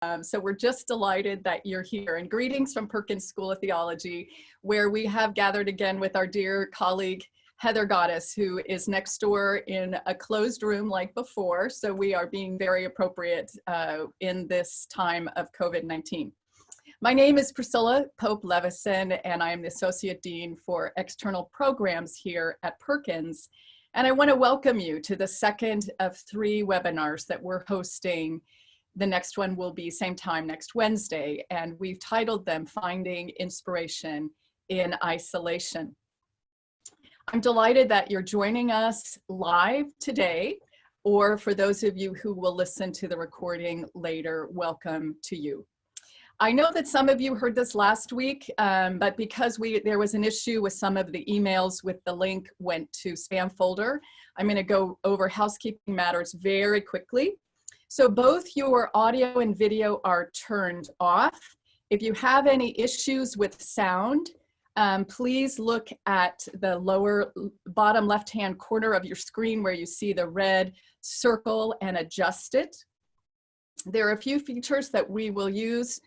So we're just delighted that you're here. And greetings from Perkins School of Theology, where we have gathered again with our dear colleague, Heather Goddess, who is next door in a closed room like before. So we are being very appropriate in this time of COVID-19. My name is Priscilla Pope Levison, and I am the Associate Dean for External Programs here at Perkins. And I want to welcome you to the second of 3 webinars that we're hosting. The next one will be same time next Wednesday, and we've titled them Finding Inspiration in Isolation. I'm delighted that you're joining us live today, or for those of you who will listen to the recording later, welcome to you. I know that some of you heard this last week, but because there was an issue with some of the emails with the link went to spam folder, I'm going to go over housekeeping matters very quickly. So both your audio and video are turned off. If you have any issues with sound, please look at the lower bottom left-hand corner of your screen where you see the red circle and adjust it. There are a few features that we will use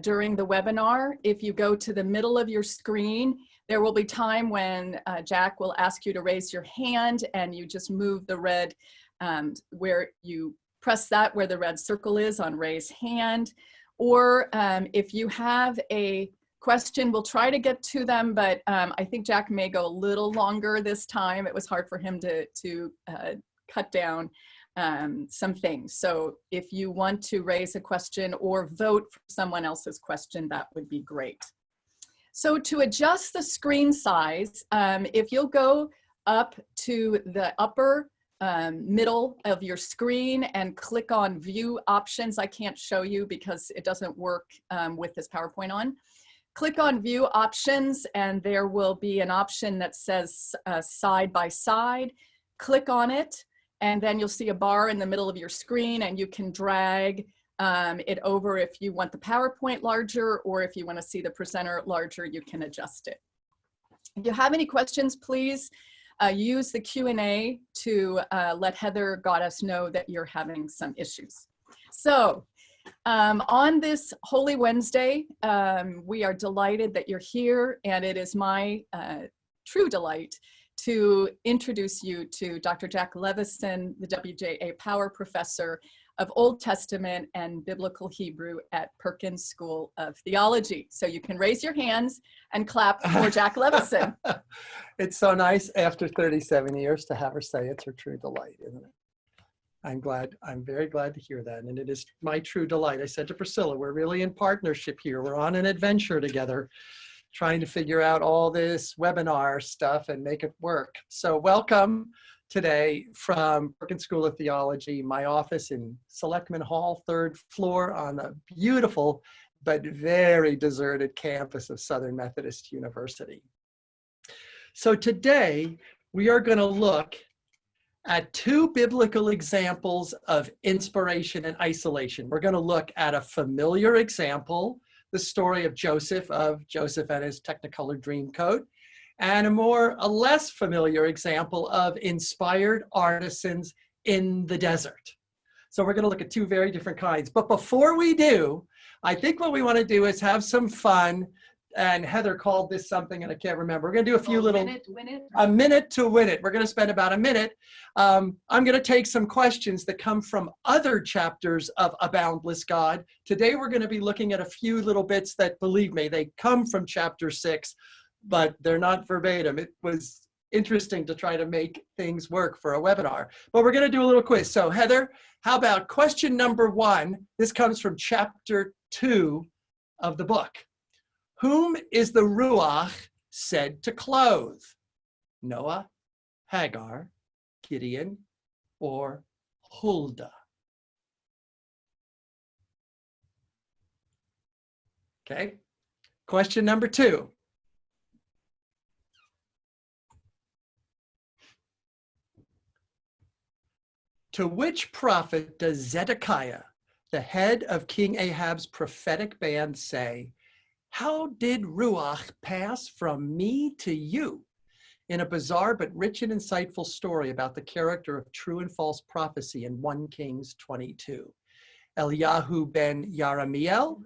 during the webinar. If you go to the middle of your screen, there will be time when Jack will ask you to raise your hand, and you just move the red where you press that where the red circle is on raise hand. Or if you have a question, we'll try to get to them, but I think Jack may go a little longer this time. It was hard for him to cut down some things. So if you want to raise a question or vote for someone else's question, that would be great. So to adjust the screen size, if you'll go up to the upper middle of your screen and click on view options. I can't show you because it doesn't work with this PowerPoint on. Click on view options, and there will be an option that says side by side. Click on it, and then you'll see a bar in the middle of your screen, and you can drag it over if you want the PowerPoint larger, or if you want to see the presenter larger, you can adjust it. If you have any questions, please use the Q&A to let Heather Goddess know that you're having some issues. So on this Holy Wednesday, we are delighted that you're here, and it is my true delight to introduce you to Dr. Jack Levison, the WJA Power Professor of Old Testament and Biblical Hebrew at Perkins School of Theology. So you can raise your hands and clap for Jack Levison. It's so nice after 37 years to have her say it's her true delight, isn't it? I'm very glad to hear that. And it is my true delight. I said to Priscilla, we're really in partnership here. We're on an adventure together, trying to figure out all this webinar stuff and make it work. So welcome today from Perkins School of Theology, my office in Selectman Hall, 3rd floor on the beautiful but very deserted campus of Southern Methodist University. So today we are going to look at 2 biblical examples of inspiration and isolation. We're going to look at a familiar example, the story of Joseph and his Technicolor Dreamcoat, and a less familiar example of inspired artisans in the desert. So we're going to look at 2 very different kinds. But before we do, I think what we want to do is have some fun. And Heather called this something, and I can't remember. We're going to do a few little... A minute to win it. We're going to spend about a minute. I'm going to take some questions that come from other chapters of A Boundless God. Today we're going to be looking at a few little bits that, believe me, they come from chapter 6. But they're not verbatim. It was interesting to try to make things work for a webinar. But we're going to do a little quiz. So Heather, how about question number 1? This comes from chapter 2 of the book. Whom is the Ruach said to clothe? Noah, Hagar, Gideon, or Huldah? Okay. Question number 2. To which prophet does Zedekiah, the head of King Ahab's prophetic band, say, "How did Ruach pass from me to you?" in a bizarre but rich and insightful story about the character of true and false prophecy in 1 Kings 22. Eliyahu ben Yaramiel,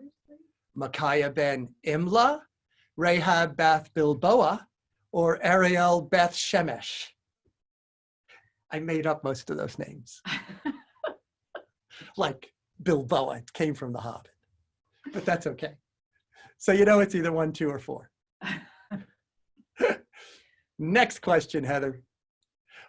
Micaiah ben Imla, Rahab Beth Bilboa, or Ariel Beth Shemesh. I made up most of those names. Like Bilboa, it came from The Hobbit, but that's okay. So you know it's either 1, 2, or 4. Next question, Heather.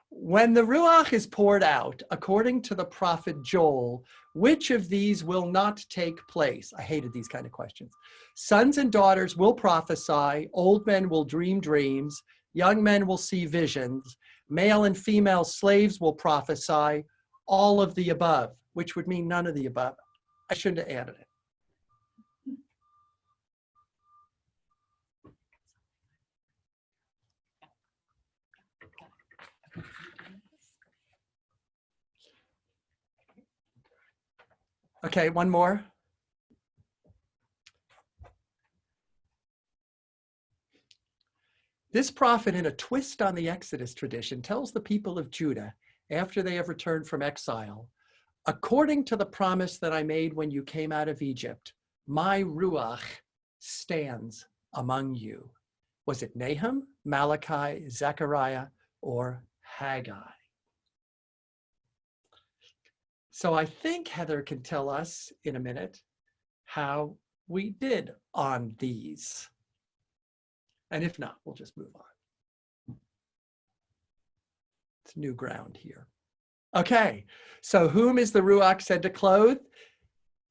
When the Ruach is poured out, according to the prophet Joel, which of these will not take place? I hated these kind of questions. Sons and daughters will prophesy, old men will dream dreams, young men will see visions, male and female slaves will prophesy, all of the above, which would mean none of the above. I shouldn't have added it. Okay, one more. This prophet, in a twist on the Exodus tradition, tells the people of Judah, after they have returned from exile, according to the promise that I made when you came out of Egypt, my Ruach stands among you. Was it Nahum, Malachi, Zechariah, or Haggai? So I think Heather can tell us in a minute how we did on these. And if not, we'll just move on. It's new ground here. Okay, so whom is the Ruach said to clothe?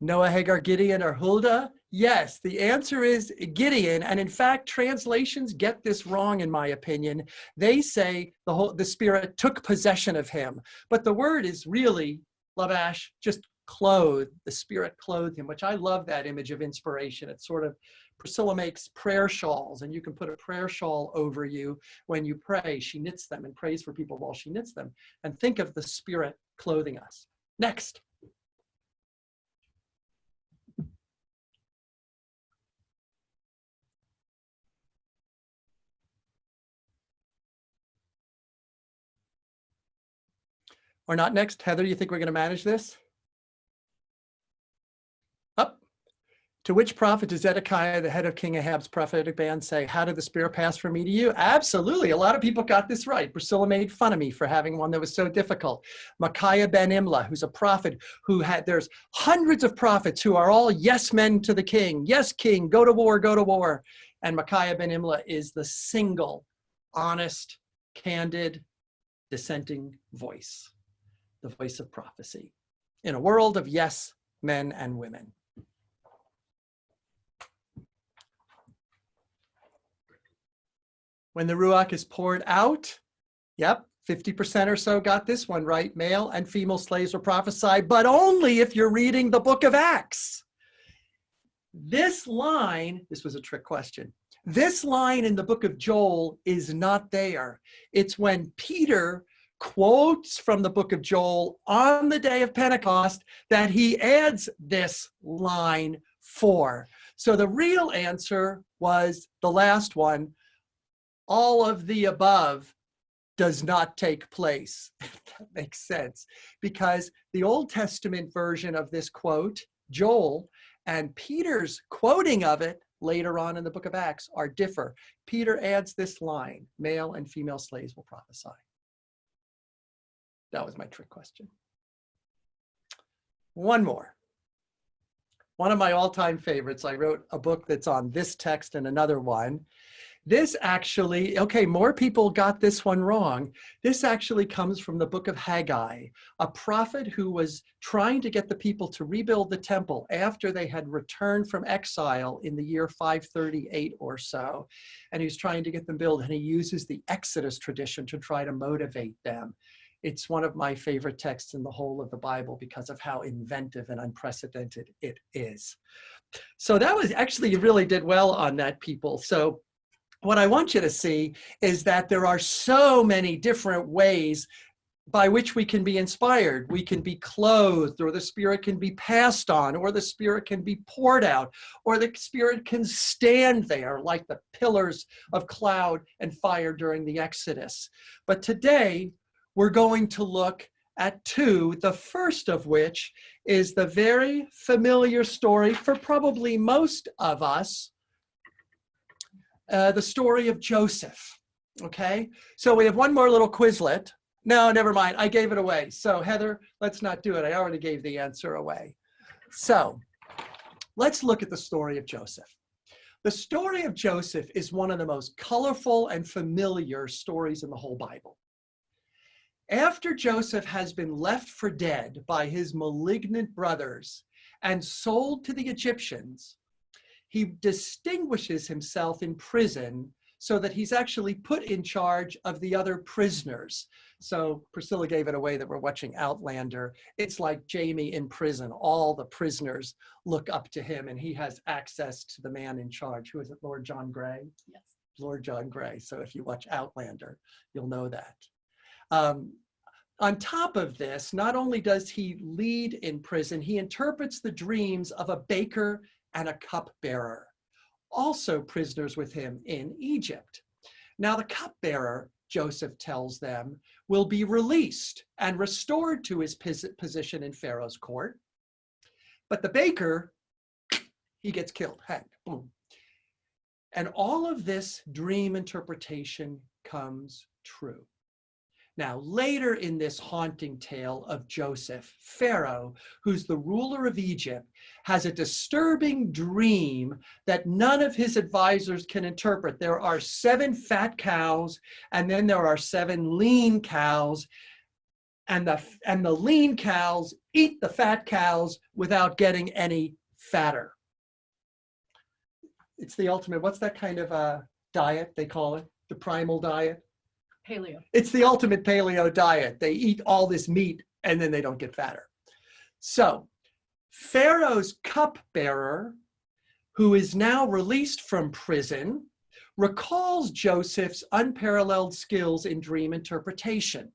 Noah, Hagar, Gideon, or Huldah? Yes, the answer is Gideon. And in fact, translations get this wrong, in my opinion. They say the Spirit took possession of him. But the word is really, Labash, just clothed. The Spirit clothed him, which I love that image of inspiration. It's sort of, Priscilla makes prayer shawls, and you can put a prayer shawl over you when you pray. She knits them and prays for people while she knits them. And think of the Spirit clothing us. Next. Or not next. Heather, you think we're going to manage this? Up. To which prophet does Zedekiah, the head of King Ahab's prophetic band, say, how did the Spirit pass from me to you? Absolutely. A lot of people got this right. Priscilla made fun of me for having one that was so difficult. Micaiah ben Imla, who's a prophet who had, there's hundreds of prophets who are all yes men to the king. Yes, king, go to war, go to war. And Micaiah ben Imla is the single, honest, candid, dissenting voice. The voice of prophecy in a world of yes men and women. When the Ruach is poured out, yep, 50% or so got this one right. Male and female slaves will prophesy, but only if you're reading the book of Acts. This line, this was a trick question. This line in the book of Joel is not there. It's when Peter quotes from the book of Joel on the day of Pentecost that he adds this line for. So the real answer was the last one. All of the above does not take place. That makes sense, because the Old Testament version of this quote, Joel, and Peter's quoting of it later on in the book of Acts differ. Peter adds this line, male and female slaves will prophesy. That was my trick question. One more. One of my all-time favorites. I wrote a book that's on this text and another one. This actually, okay, more people got this one wrong. This actually comes from the book of Haggai, a prophet who was trying to get the people to rebuild the temple after they had returned from exile in the year 538 or so. And he's trying to get them built, and he uses the Exodus tradition to try to motivate them. It's one of my favorite texts in the whole of the Bible because of how inventive and unprecedented it is. So that was actually, you really did well on that, people. So what I want you to see is that there are so many different ways by which we can be inspired. We can be clothed, or the Spirit can be passed on, or the Spirit can be poured out, or the Spirit can stand there like the pillars of cloud and fire during the Exodus. But today, we're going to look at two, the first of which is the very familiar story for probably most of us, the story of Joseph. Okay, so we have one more little Quizlet. No, never mind, I gave it away. So Heather, let's not do it. I already gave the answer away. So let's look at the story of Joseph. The story of Joseph is one of the most colorful and familiar stories in the whole Bible. After Joseph has been left for dead by his malignant brothers and sold to the Egyptians, he distinguishes himself in prison so that he's actually put in charge of the other prisoners. So Priscilla gave it away that we're watching Outlander. It's like Jamie in prison. All the prisoners look up to him and he has access to the man in charge. Who is it, Lord John Gray? Yes. Lord John Gray. So if you watch Outlander, you'll know that. On top of this, not only does he lead in prison, he interprets the dreams of a baker and a cupbearer, also prisoners with him in Egypt. Now the cupbearer, Joseph tells them, will be released and restored to his position in Pharaoh's court. But the baker, he gets killed, hanged, boom. And all of this dream interpretation comes true. Now, later in this haunting tale of Joseph, Pharaoh, who's the ruler of Egypt, has a disturbing dream that none of his advisors can interpret. There are 7 fat cows, and then there are 7 lean cows, and the lean cows eat the fat cows without getting any fatter. It's the ultimate, what's that kind of diet they call it? The primal diet? Paleo. It's the ultimate paleo diet. They eat all this meat and then they don't get fatter. So Pharaoh's cupbearer, who is now released from prison, recalls Joseph's unparalleled skills in dream interpretation.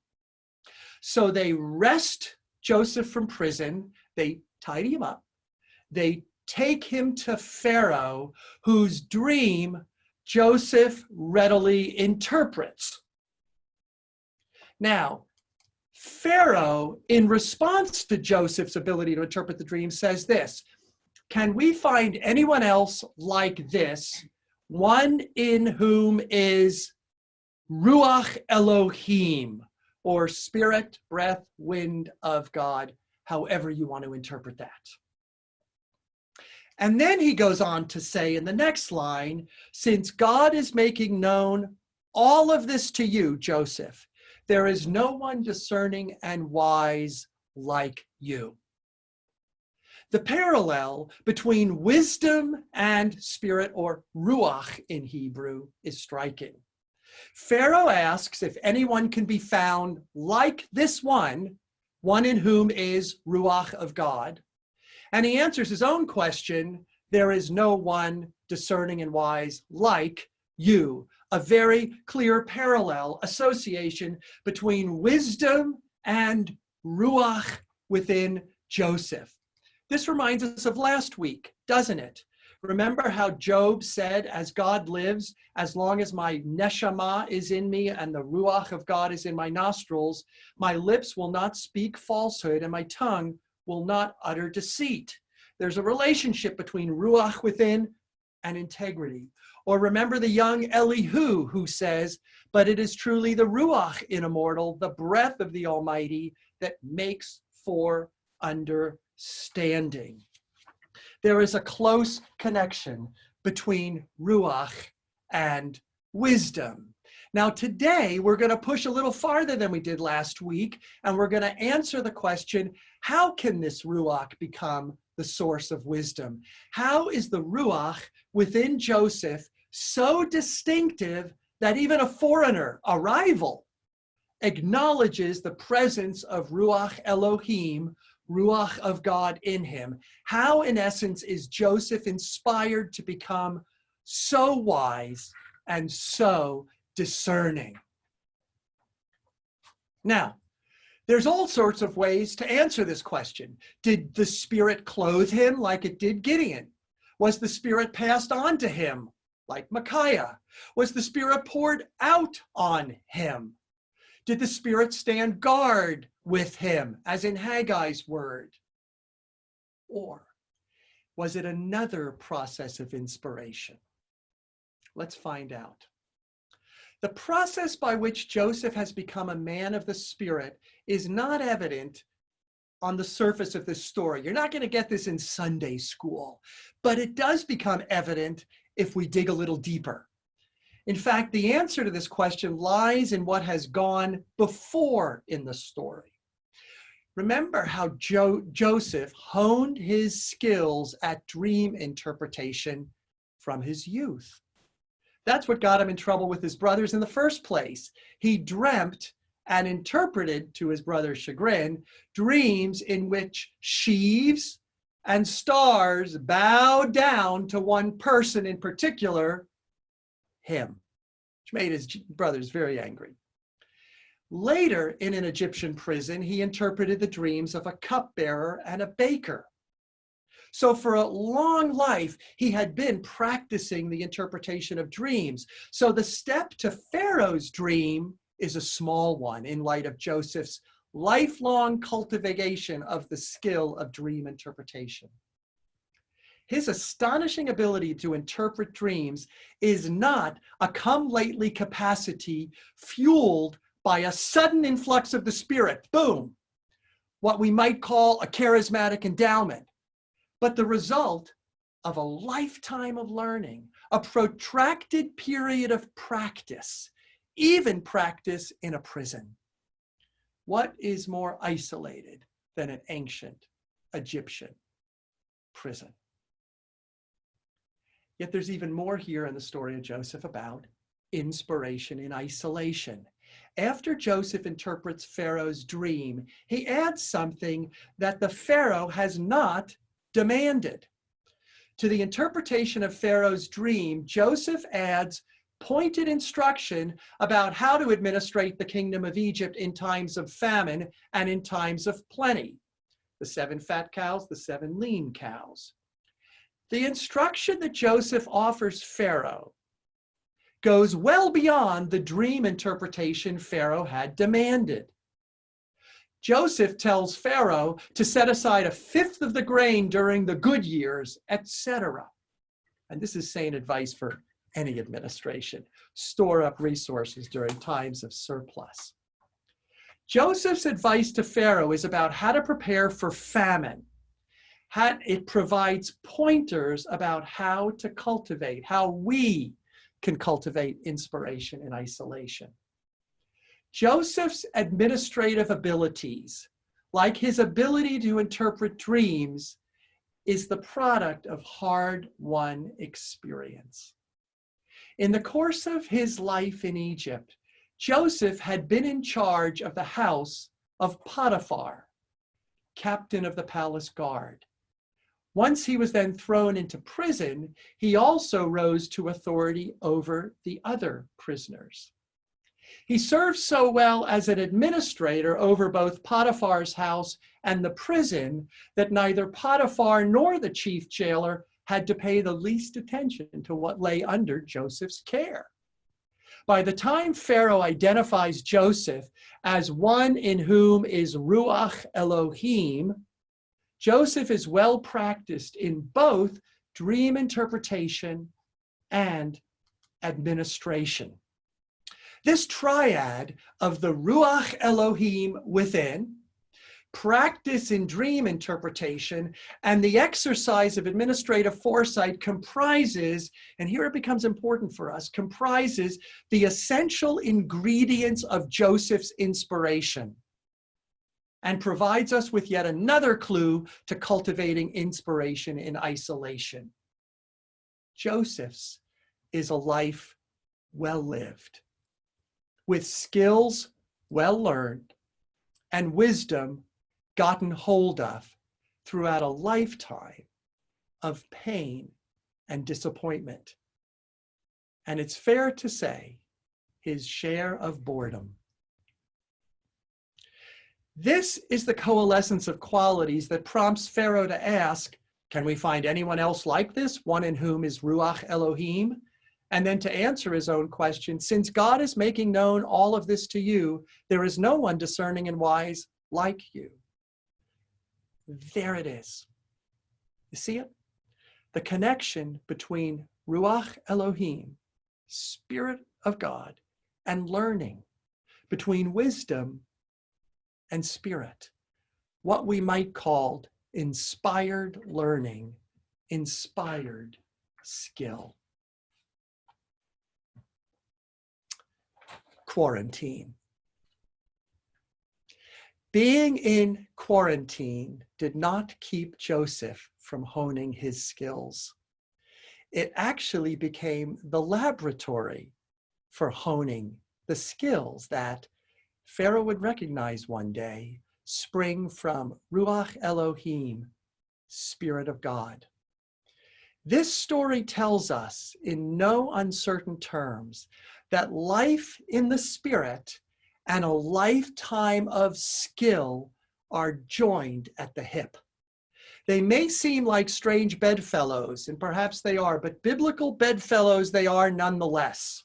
So they wrest Joseph from prison, they tidy him up, they take him to Pharaoh, whose dream Joseph readily interprets. Now, Pharaoh, in response to Joseph's ability to interpret the dream, says this: can we find anyone else like this, one in whom is Ruach Elohim, or spirit, breath, wind of God, however you want to interpret that. And then he goes on to say in the next line, since God is making known all of this to you, Joseph, there is no one discerning and wise like you. The parallel between wisdom and spirit, or ruach in Hebrew, is striking. Pharaoh asks if anyone can be found like this one in whom is ruach of God. And he answers his own question, there is no one discerning and wise like you. A very clear parallel association between wisdom and ruach within Joseph. This reminds us of last week, doesn't it? Remember how Job said, as God lives, as long as my neshama is in me and the ruach of God is in my nostrils, my lips will not speak falsehood and my tongue will not utter deceit. There's a relationship between ruach within and integrity. Or remember the young Elihu who says, but it is truly the ruach in a mortal, the breath of the Almighty that makes for understanding. There is a close connection between ruach and wisdom. Now today we're going to push a little farther than we did last week, and we're going to answer the question, how can this ruach become the source of wisdom? How is the ruach within Joseph so distinctive that even a foreigner, a rival, acknowledges the presence of Ruach Elohim, Ruach of God in him? How, in essence, is Joseph inspired to become so wise and so discerning? Now, there's all sorts of ways to answer this question. Did the Spirit clothe him like it did Gideon? Was the Spirit passed on to him like Micaiah? Was the Spirit poured out on him? Did the Spirit stand guard with him, as in Haggai's word? Or was it another process of inspiration? Let's find out. The process by which Joseph has become a man of the Spirit is not evident on the surface of this story. You're not going to get this in Sunday school, but it does become evident if we dig a little deeper. In fact, the answer to this question lies in what has gone before in the story. Remember how Joseph honed his skills at dream interpretation from his youth. That's what got him in trouble with his brothers in the first place. He dreamt and interpreted, to his brother's chagrin, dreams in which sheaves and stars bowed down to one person in particular, him, which made his brothers very angry. Later, in an Egyptian prison, he interpreted the dreams of a cupbearer and a baker. So for a long life, he had been practicing the interpretation of dreams. So the step to Pharaoh's dream is a small one in light of Joseph's lifelong cultivation of the skill of dream interpretation. His astonishing ability to interpret dreams is not a come-lately capacity fueled by a sudden influx of the Spirit, boom, what we might call a charismatic endowment, but the result of a lifetime of learning, a protracted period of practice, even practice in a prison. What is more isolated than an ancient Egyptian prison? Yet there's even more here in the story of Joseph about inspiration in isolation. After Joseph interprets Pharaoh's dream, he adds something that the Pharaoh has not demanded. To the interpretation of Pharaoh's dream, Joseph adds pointed instruction about how to administrate the kingdom of Egypt in times of famine and in times of plenty. The 7 fat cows, the 7 lean cows. The instruction that Joseph offers Pharaoh goes well beyond the dream interpretation Pharaoh had demanded. Joseph tells Pharaoh to set aside 1/5 of the grain during the good years, etc. And this is sane advice for any administration. Store up resources during times of surplus. Joseph's advice to Pharaoh is about how to prepare for famine. It provides pointers about how to cultivate, how we can cultivate inspiration in isolation. Joseph's administrative abilities, like his ability to interpret dreams, is the product of hard-won experience. In the course of his life in Egypt, Joseph had been in charge of the house of Potiphar, captain of the palace guard. Once he was then thrown into prison, he also rose to authority over the other prisoners. He served so well as an administrator over both Potiphar's house and the prison that neither Potiphar nor the chief jailer had to pay the least attention to what lay under Joseph's care. By the time Pharaoh identifies Joseph as one in whom is Ruach Elohim, Joseph is well practiced in both dream interpretation and administration. This triad of the Ruach Elohim within, practice in dream interpretation, and the exercise of administrative foresight comprises, and here it becomes important for us, comprises the essential ingredients of Joseph's inspiration, and provides us with yet another clue to cultivating inspiration in isolation. Joseph's is a life well lived, with skills well learned and wisdom gotten hold of throughout a lifetime of pain and disappointment. And it's fair to say, his share of boredom. This is the coalescence of qualities that prompts Pharaoh to ask, can we find anyone else like this, one in whom is Ruach Elohim? And then to answer his own question, since God is making known all of this to you, there is no one discerning and wise like you. There it is. You see it? The connection between Ruach Elohim, Spirit of God, and learning, between wisdom and spirit, what we might call inspired learning, inspired skill. Quarantine. Being in quarantine did not keep Joseph from honing his skills. It actually became the laboratory for honing the skills that Pharaoh would recognize one day spring from Ruach Elohim, Spirit of God. This story tells us in no uncertain terms that life in the Spirit and a lifetime of skill are joined at the hip. They may seem like strange bedfellows, and perhaps they are, but biblical bedfellows they are nonetheless.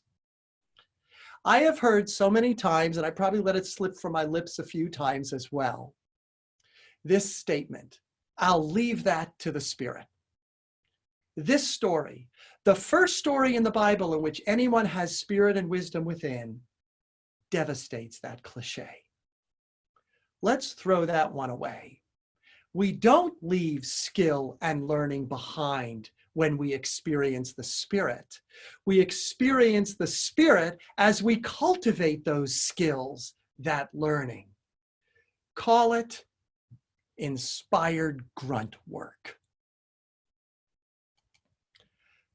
I have heard so many times, and I probably let it slip from my lips a few times as well, this statement, I'll leave that to the Spirit. This story, the first story in the Bible in which anyone has spirit and wisdom within, devastates that cliche. Let's throw that one away. We don't leave skill and learning behind when we experience the Spirit. We experience the Spirit as we cultivate those skills, that learning. Call it inspired grunt work.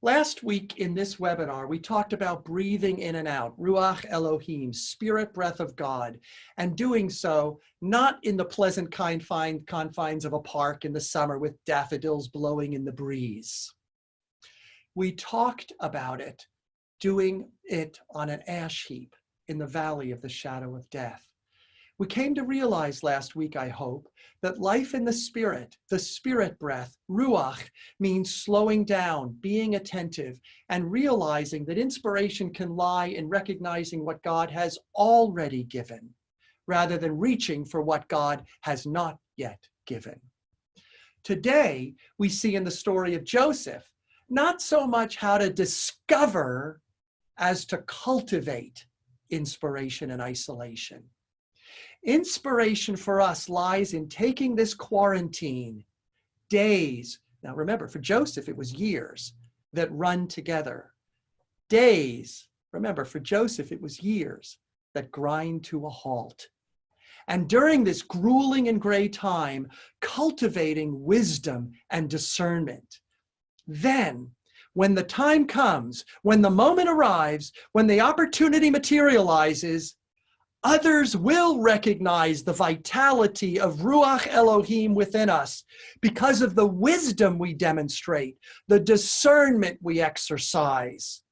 Last week in this webinar, we talked about breathing in and out, Ruach Elohim, spirit breath of God, and doing so not in the pleasant confines of a park in the summer with daffodils blowing in the breeze. We talked about it, doing it on an ash heap in the valley of the shadow of death. We came to realize last week, I hope, that life in the Spirit breath, Ruach, means slowing down, being attentive, and realizing that inspiration can lie in recognizing what God has already given, rather than reaching for what God has not yet given. Today, we see in the story of Joseph, not so much how to discover as to cultivate inspiration and isolation. Inspiration for us lies in taking this quarantine, days, now remember, for Joseph, it was years that run together. Days, remember, for Joseph, it was years that grind to a halt. And during this grueling and gray time, cultivating wisdom and discernment. Then, when the time comes, when the moment arrives, when the opportunity materializes, others will recognize the vitality of Ruach Elohim within us because of the wisdom we demonstrate, the discernment we exercise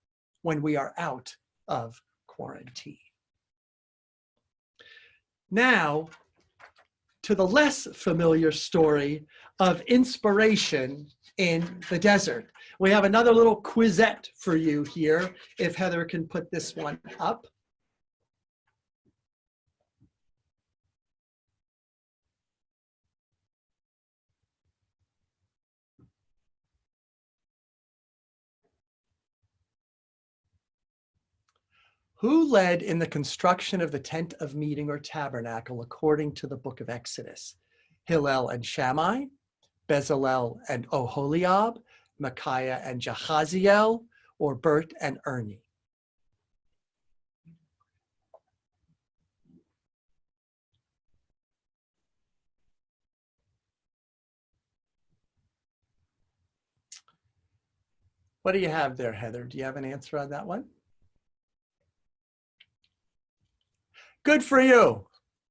when we are out of quarantine. Now, to the less familiar story of inspiration in the desert. We have another little quizette for you here, if Heather can put this one up. Who led in the construction of the tent of meeting or tabernacle according to the book of Exodus? Hillel and Shammai, Bezalel and Oholiab, Micaiah and Jehaziel, or Bert and Ernie? What do you have there, Heather? Do you have an answer on that one? Good for you.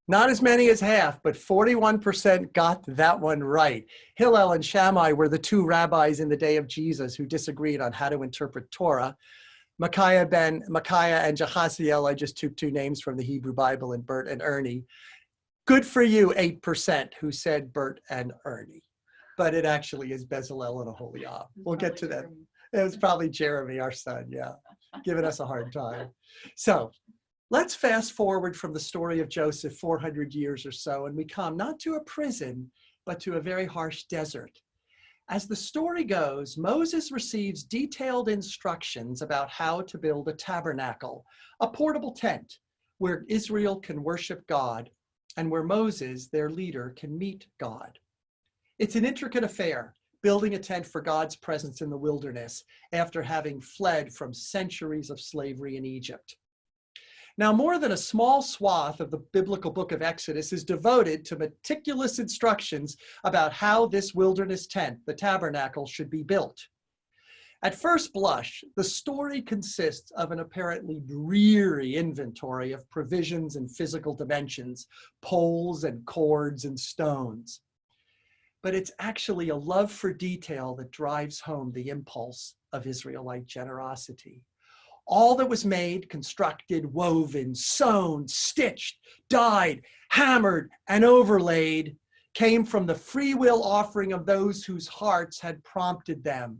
Not as many as half, but 41% got that one right. Hillel and Shammai were the two rabbis in the day of Jesus who disagreed on how to interpret Torah. Micaiah and Jehaziel, I just took two names from the Hebrew Bible, and Bert and Ernie. Good for you, 8%, who said Bert and Ernie. But it actually is Bezalel and Oholiab. We'll get to that. It was probably Jeremy, our son, yeah, giving us a hard time. So let's fast forward from the story of Joseph 400 years or so, and we come not to a prison, but to a very harsh desert. As the story goes, Moses receives detailed instructions about how to build a tabernacle, a portable tent where Israel can worship God and where Moses, their leader, can meet God. It's an intricate affair, building a tent for God's presence in the wilderness after having fled from centuries of slavery in Egypt. Now, more than a small swath of the biblical book of Exodus is devoted to meticulous instructions about how this wilderness tent, the tabernacle, should be built. At first blush, the story consists of an apparently dreary inventory of provisions and physical dimensions, poles and cords and stones. But it's actually a love for detail that drives home the impulse of Israelite generosity. All that was made, constructed, woven, sewn, stitched, dyed, hammered, and overlaid came from the free will offering of those whose hearts had prompted them.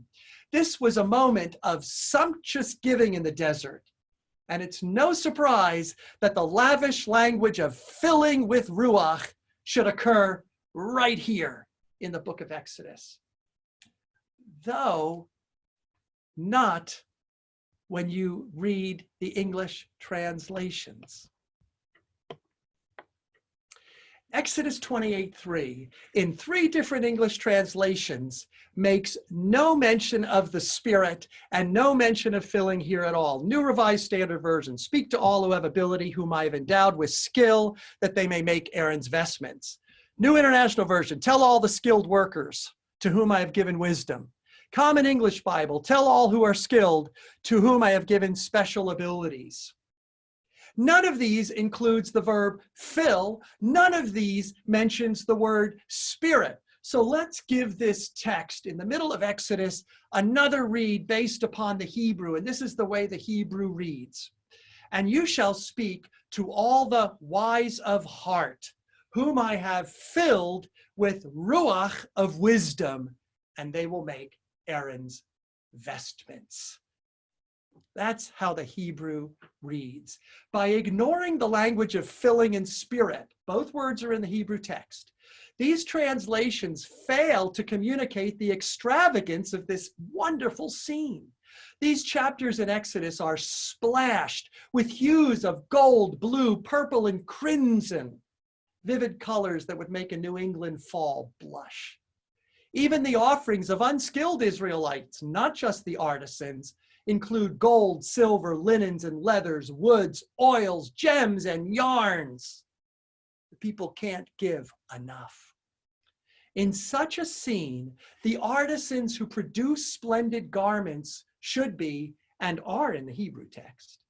This was a moment of sumptuous giving in the desert. And it's no surprise that the lavish language of filling with ruach should occur right here in the book of Exodus. Though not when you read the English translations. Exodus 28:3, in 3 different English translations, makes no mention of the Spirit and no mention of filling here at all. New Revised Standard Version, speak to all who have ability, whom I have endowed with skill, that they may make Aaron's vestments. New International Version, tell all the skilled workers to whom I have given wisdom. Common English Bible, tell all who are skilled, to whom I have given special abilities. None of these includes the verb fill. None of these mentions the word spirit. So let's give this text in the middle of Exodus another read based upon the Hebrew. And this is the way the Hebrew reads. And you shall speak to all the wise of heart, whom I have filled with ruach of wisdom, and they will make Aaron's vestments. That's how the Hebrew reads. By ignoring the language of filling and spirit, both words are in the Hebrew text, these translations fail to communicate the extravagance of this wonderful scene. These chapters in Exodus are splashed with hues of gold, blue, purple, and crimson, vivid colors that would make a New England fall blush. Even the offerings of unskilled Israelites, not just the artisans, include gold, silver, linens, and leathers, woods, oils, gems, and yarns. The people can't give enough. In such a scene, the artisans who produce splendid garments should be, and are in the Hebrew text,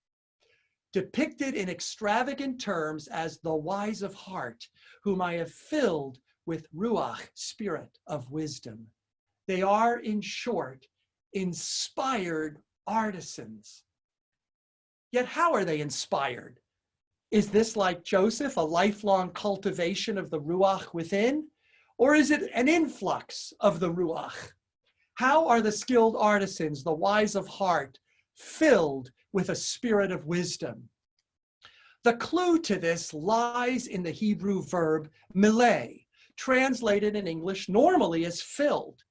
depicted in extravagant terms as the wise of heart, whom I have filled with ruach, spirit of wisdom. They are, in short, inspired artisans. Yet how are they inspired? Is this, like Joseph, a lifelong cultivation of the ruach within? Or is it an influx of the ruach? How are the skilled artisans, the wise of heart, filled with a spirit of wisdom? The clue to this lies in the Hebrew verb mileh, translated in English normally as filled.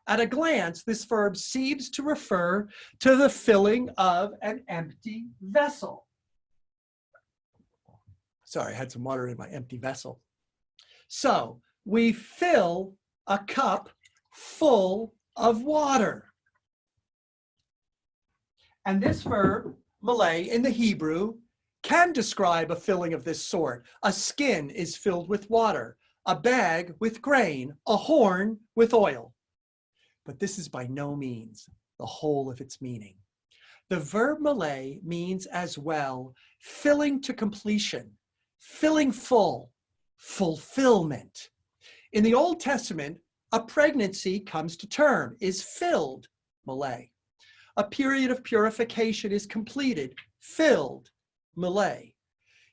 At a glance, this verb seems to refer to the filling of an empty vessel. Sorry, I had some water in my empty vessel. So we fill a cup full of water. And this verb, mileh, in the Hebrew, can describe a filling of this sort. A skin is filled with water, a bag with grain, a horn with oil. But this is by no means the whole of its meaning. The verb mileh means as well filling to completion, filling full, fulfillment. In the Old Testament, a pregnancy comes to term, is filled, mileh. A period of purification is completed, filled, mileh.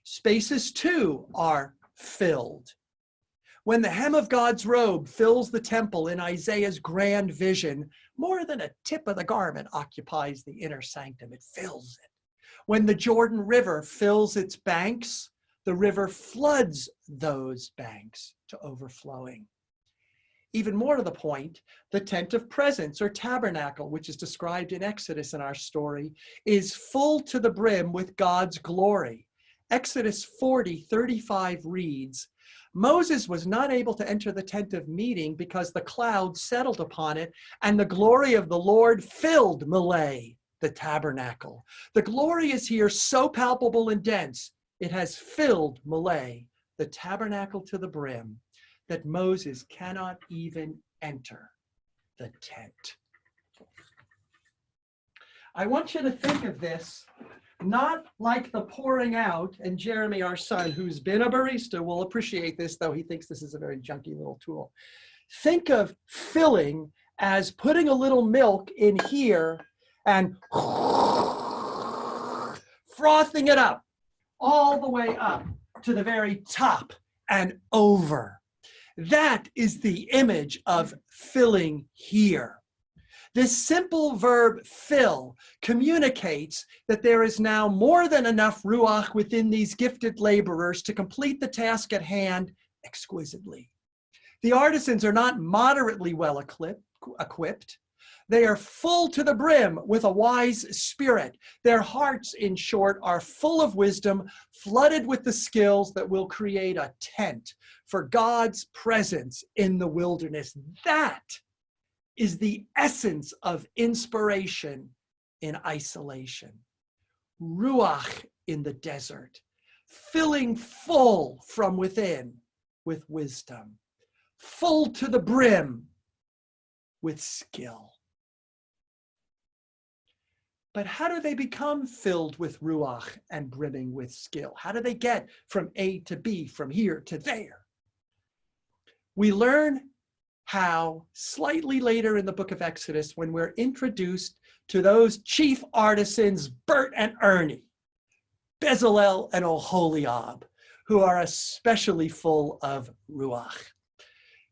Spaces too are filled. When the hem of God's robe fills the temple in Isaiah's grand vision, More than a tip of the garment occupies the inner sanctum. It fills it. When the Jordan River fills its banks, the river floods those banks to overflowing. Even more to the point, the tent of presence or tabernacle, which is described in Exodus in our story, is full to the brim with God's glory. Exodus 40:35 reads, Moses was not able to enter the tent of meeting because the cloud settled upon it, and the glory of the Lord filled Mileh, the tabernacle. The glory is here so palpable and dense, it has filled Mileh, the tabernacle to the brim, that Moses cannot even enter the tent. I want you to think of this not like the pouring out, and Jeremy, our son, who's been a barista, will appreciate this, though he thinks this is a very junky little tool. Think of filling as putting a little milk in here and frothing it up all the way up to the very top and over. That is the image of filling here. This simple verb fill communicates that there is now more than enough ruach within these gifted laborers to complete the task at hand exquisitely. The artisans are not moderately well equipped. They are full to the brim with a wise spirit. Their hearts, in short, are full of wisdom, flooded with the skills that will create a tent for God's presence in the wilderness. That is the essence of inspiration in isolation. Ruach in the desert, filling full from within with wisdom, full to the brim with skill. But how do they become filled with ruach and brimming with skill? How do they get from A to B, from here to there? We learn how slightly later in the book of Exodus, when we're introduced to those chief artisans, Bert and Ernie, Bezalel and Oholiab, who are especially full of ruach.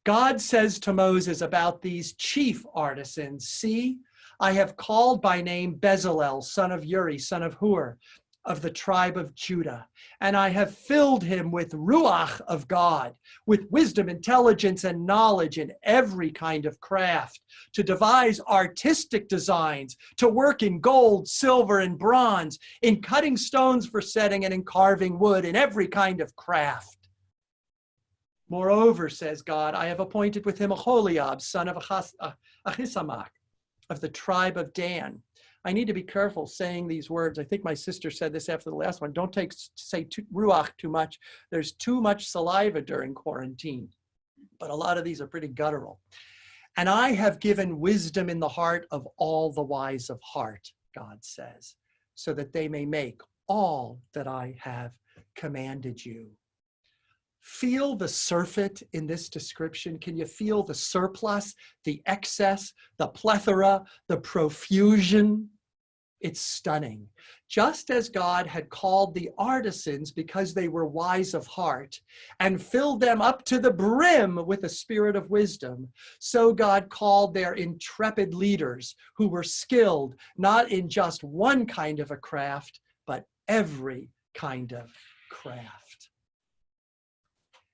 God says to Moses about these chief artisans, see, I have called by name Bezalel, son of Uri, son of Hur, of the tribe of Judah, and I have filled him with ruach of God, with wisdom, intelligence, and knowledge in every kind of craft, to devise artistic designs, to work in gold, silver, and bronze, in cutting stones for setting, and in carving wood, in every kind of craft. Moreover, says God, I have appointed with him Oholiab, son of Ahisamach, of the tribe of Dan. I need to be careful saying these words. I think my sister said this after the last one. Don't say ruach too much. There's too much saliva during quarantine. But a lot of these are pretty guttural. And I have given wisdom in the heart of all the wise of heart, God says, so that they may make all that I have commanded you. Feel the surfeit in this description. Can you feel the surplus, the excess, the plethora, the profusion? It's stunning. Just as God had called the artisans because they were wise of heart and filled them up to the brim with a spirit of wisdom, so God called their intrepid leaders who were skilled not in just one kind of a craft, but every kind of craft.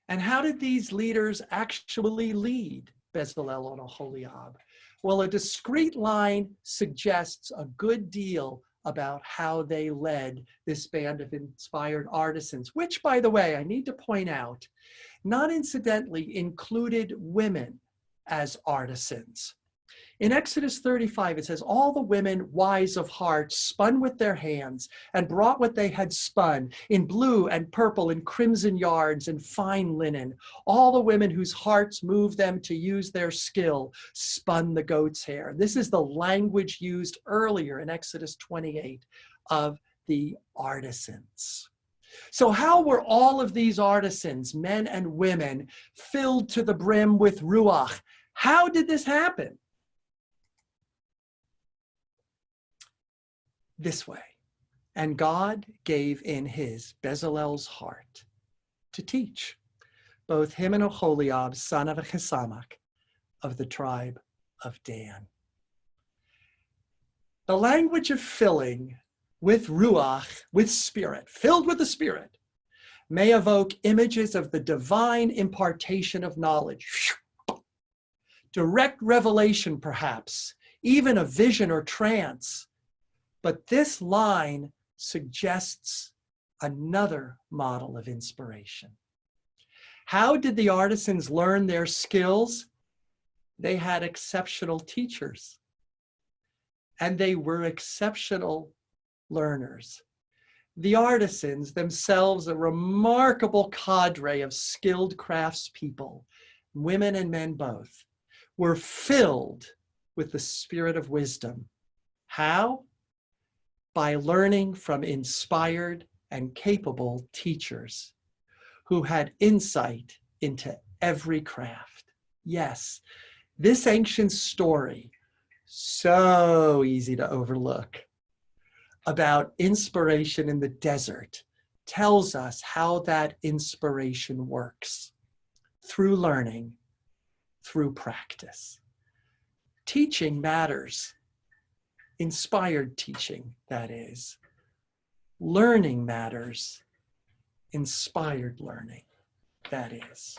And how did these leaders actually lead Bezalel and Oholiab? Well, a discrete line suggests a good deal about how they led this band of inspired artisans, which, by the way, I need to point out, not incidentally included women as artisans. In Exodus 35, it says, all the women wise of heart spun with their hands and brought what they had spun in blue and purple and crimson yards and fine linen. All the women whose hearts moved them to use their skill spun the goat's hair. This is the language used earlier in Exodus 28 of the artisans. So how were all of these artisans, men and women, filled to the brim with ruach? How did this happen? This way. And God gave in his, Bezalel's heart, to teach both him and Oholiab, son of Ahisamach, of the tribe of Dan. The language of filling with ruach, with spirit, filled with the spirit, may evoke images of the divine impartation of knowledge. Direct revelation, perhaps, even a vision or trance. But this line suggests another model of inspiration. How did the artisans learn their skills? They had exceptional teachers, and they were exceptional learners. The artisans, themselves a remarkable cadre of skilled craftspeople, women and men both, were filled with the spirit of wisdom. How? By learning from inspired and capable teachers who had insight into every craft. Yes, this ancient story, so easy to overlook, about inspiration in the desert, tells us how that inspiration works through learning, through practice. Teaching matters. Inspired teaching, that is. Learning matters. Inspired learning, that is.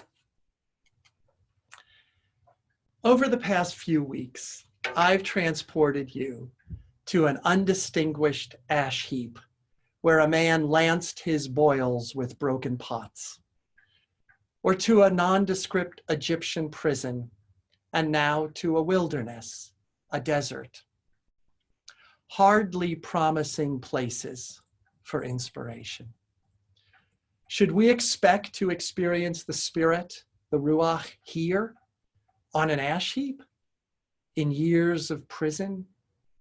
Over the past few weeks, I've transported you to an undistinguished ash heap where a man lanced his boils with broken pots, or to a nondescript Egyptian prison, and now to a wilderness, a desert. Hardly promising places for inspiration. Should we expect to experience the Spirit, the Ruach, here on an ash heap, in years of prison,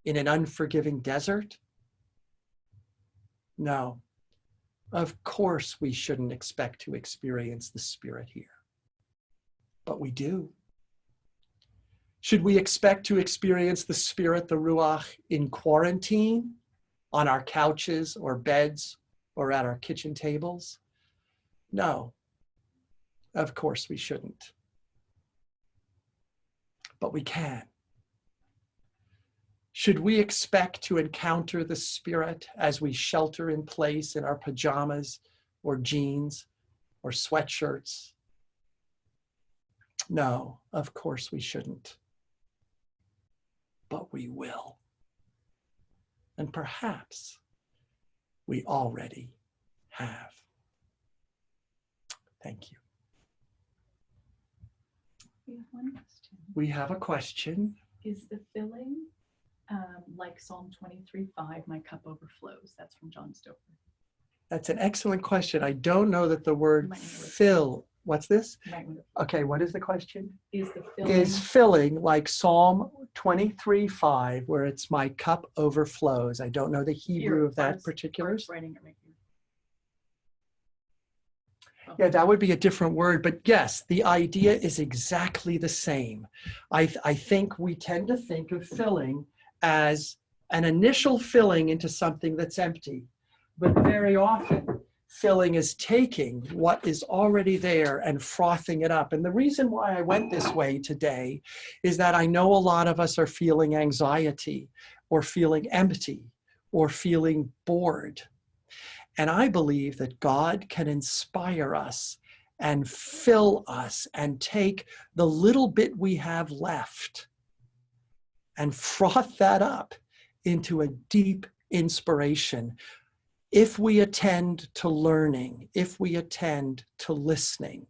in an unforgiving desert? No, of course we shouldn't expect to experience the Spirit here, but we do. Should we expect to experience the Spirit, the Ruach, in quarantine, on our couches or beds or at our kitchen tables? No, of course we shouldn't. But we can. Should we expect to encounter the Spirit as we shelter in place in our pajamas or jeans or sweatshirts? No, of course we shouldn't. But we will. And perhaps we already have. Thank you. We have one question. We have a question. Is the filling like Psalm 23:5, my cup overflows? That's from John Stoker. That's an excellent question. I don't know that the word fill, what's this? Okay, what is the question? Is filling like Psalm 23:5, where it's my cup overflows? I don't know the Hebrew of that particular. Yeah, that would be a different word, but yes, the idea is exactly the same. I think we tend to think of filling as an initial filling into something that's empty, but very often filling is taking what is already there and frothing it up. And the reason why I went this way today is that I know a lot of us are feeling anxiety or feeling empty or feeling bored. And I believe that God can inspire us and fill us and take the little bit we have left and froth that up into a deep inspiration. If we attend to learning, if we attend to listening,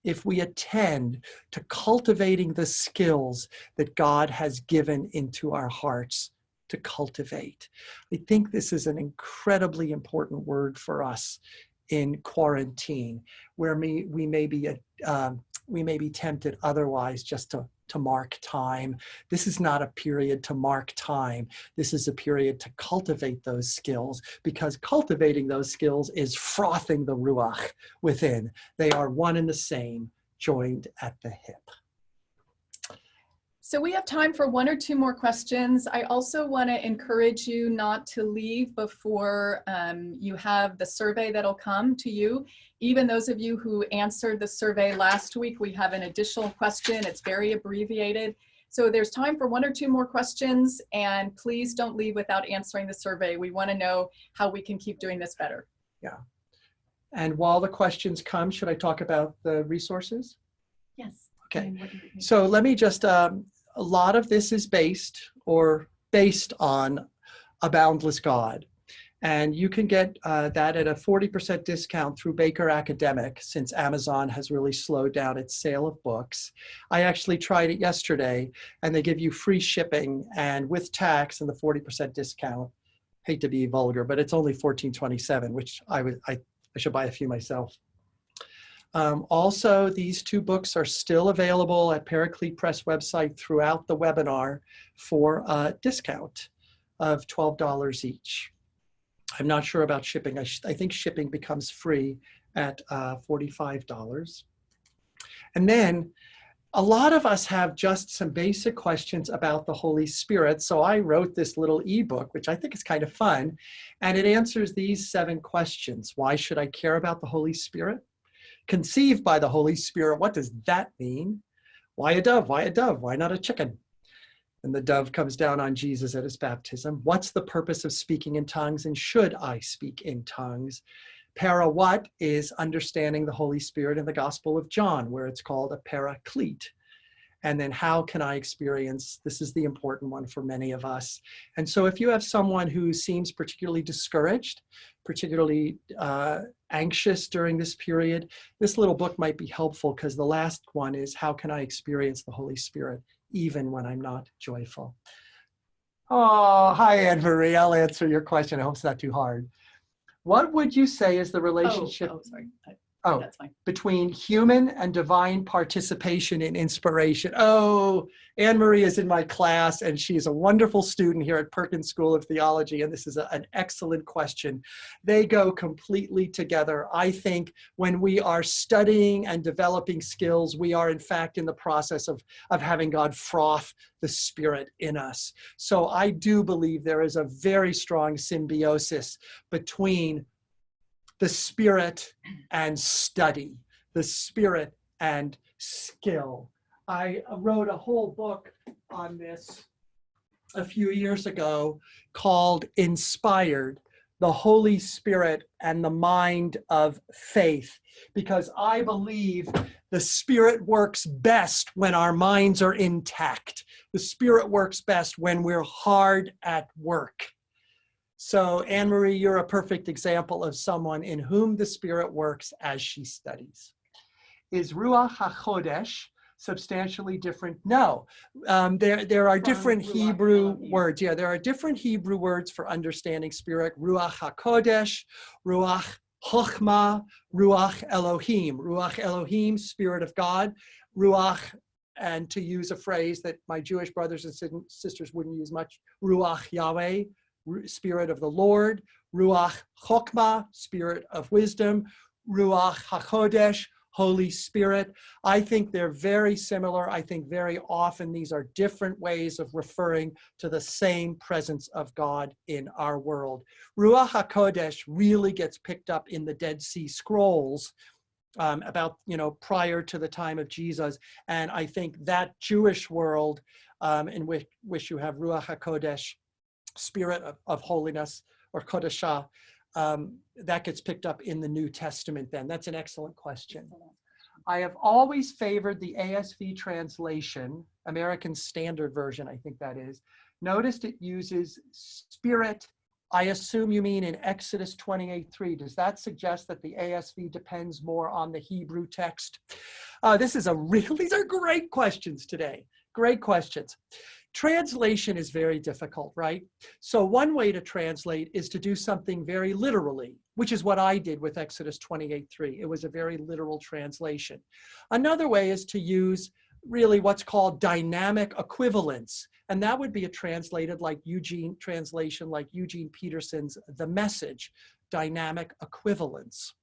if we attend to cultivating the skills that God has given into our hearts to cultivate. I think this is an incredibly important word for us in quarantine, where we may be tempted otherwise just to mark time. This is not a period to mark time. This is a period to cultivate those skills, because cultivating those skills is frothing the Ruach within. They are one and the same, joined at the hip. So we have time for one or two more questions. I also want to encourage you not to leave before you have the survey that'll come to you. Even those of you who answered the survey last week, we have an additional question. It's very abbreviated. So there's time for 1 or 2 more questions, and please don't leave without answering the survey. We want to know how we can keep doing this better. Yeah. And while the questions come, should I talk about the resources? Yes. Okay. So let me just, a lot of this is based on A Boundless God. And you can get that at a 40% discount through Baker Academic, since Amazon has really slowed down its sale of books. I actually tried it yesterday, and they give you free shipping and with tax and the 40% discount. Hate to be vulgar, but it's only $14.27, which I should buy a few myself. Also, these 2 books are still available at Paraclete Press website throughout the webinar for a discount of $12 each. I'm not sure about shipping. I think shipping becomes free at $45. And then a lot of us have just some basic questions about the Holy Spirit. So I wrote this little ebook, which I think is kind of fun, and it answers these 7 questions. Why should I care about the Holy Spirit? Conceived by the Holy Spirit, what does that mean? Why a dove? Why a dove? Why not a chicken? And the dove comes down on Jesus at his baptism. What's the purpose of speaking in tongues, and should I speak in tongues? Para, what is understanding the Holy Spirit in the Gospel of John, where it's called a paraclete? And then how can I experience, this is the important one for many of us. And so if you have someone who seems particularly discouraged, particularly anxious during this period, this little book might be helpful, because the last one is, how can I experience the Holy Spirit even when I'm not joyful? Oh, hi, Anne Marie. I'll answer your question. I hope it's not too hard. What would you say is the relationship That's fine. between human and divine participation in inspiration? Oh, Anne Marie is in my class, and she's a wonderful student here at Perkins School of Theology, and this is an excellent question. They go completely together. I think when we are studying and developing skills, we are in fact in the process of having God froth the Spirit in us. So I do believe there is a very strong symbiosis between the Spirit and study, the Spirit and skill. I wrote a whole book on this a few years ago called Inspired, the Holy Spirit and the Mind of Faith, because I believe the Spirit works best when our minds are intact. The Spirit works best when we're hard at work. So Anne Marie, you're a perfect example of someone in whom the Spirit works as she studies. Is Ruach HaChodesh substantially different? No. There are different Hebrew words. Yeah, there are different Hebrew words for understanding Spirit. Ruach HaKodesh, Ruach Chochmah, Ruach Elohim. Ruach Elohim, Spirit of God. Ruach, and to use a phrase that my Jewish brothers and sisters wouldn't use much, Ruach Yahweh, Spirit of the Lord. Ruach Chochmah, Spirit of wisdom. Ruach HaKodesh, Holy Spirit. I think they're very similar. I think very often these are different ways of referring to the same presence of God in our world. Ruach HaKodesh really gets picked up in the Dead Sea Scrolls about, prior to the time of Jesus. And I think that Jewish world in which you have Ruach HaKodesh, Spirit of holiness, or Kodeshah, that gets picked up in the New Testament then. That's an excellent question. I have always favored the ASV translation, American Standard Version, I think that is. Noticed it uses Spirit. I assume you mean in Exodus 28:3. Does that suggest that the ASV depends more on the Hebrew text? These are great questions today. Great questions. Translation is very difficult, right? So one way to translate is to do something very literally, which is what I did with Exodus 28:3. It was a very literal translation. Another way is to use really what's called dynamic equivalence. And that would be a translation like Eugene Peterson's The Message, dynamic equivalence.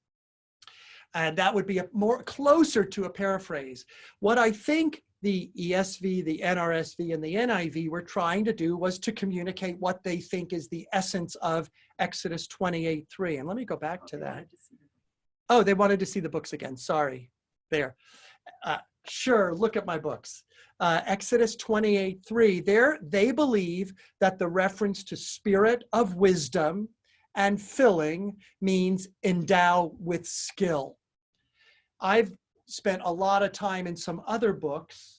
And that would be a more closer to a paraphrase. What I think the ESV, the NRSV, and the NIV were trying to do was to communicate what they think is the essence of Exodus 28:3. And let me go back to that. Oh, they wanted to see the books again. Sorry. There. Sure, look at my books. Exodus 28:3, there they believe that the reference to spirit of wisdom and filling means endow with skill. I've spent a lot of time in some other books.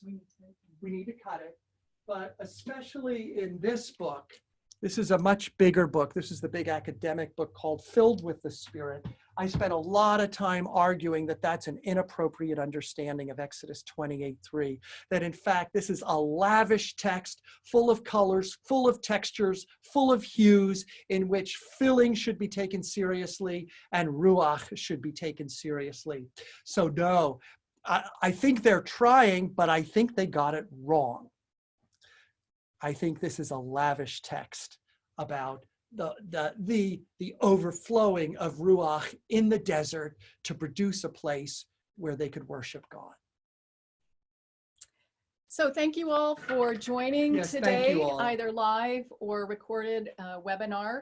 We need to cut it, but especially in this book, this is a much bigger book. This is the big academic book called Filled with the Spirit. I spent a lot of time arguing that that's an inappropriate understanding of Exodus 28:3, that in fact, this is a lavish text full of colors, full of textures, full of hues, in which filling should be taken seriously and ruach should be taken seriously. So no, I think they're trying, but I think they got it wrong. I think this is a lavish text about the overflowing of ruach in the desert to produce a place where they could worship God. So thank you all for joining Yes, thank today, you all. either live or recorded webinar.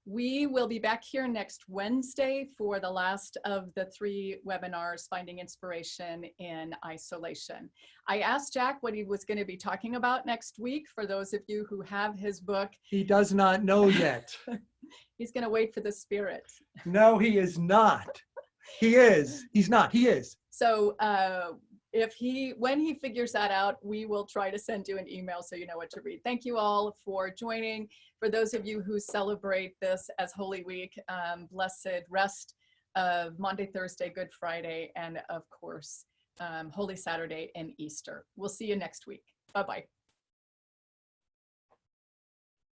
We will be back here next Wednesday for the last of the 3 webinars, Finding Inspiration in Isolation. I asked Jack what he was going to be talking about next week. For those of you who have his book, He does not know yet. he's going to wait for the Spirit. No, he is not. He is. He's not. He is. So when he figures that out, we will try to send you an email so you know what to read. Thank you all for joining. For those of you who celebrate this as Holy Week, blessed rest of Monday, Thursday, Good Friday, and of course, Holy Saturday and Easter. We'll see you next week. Bye-bye.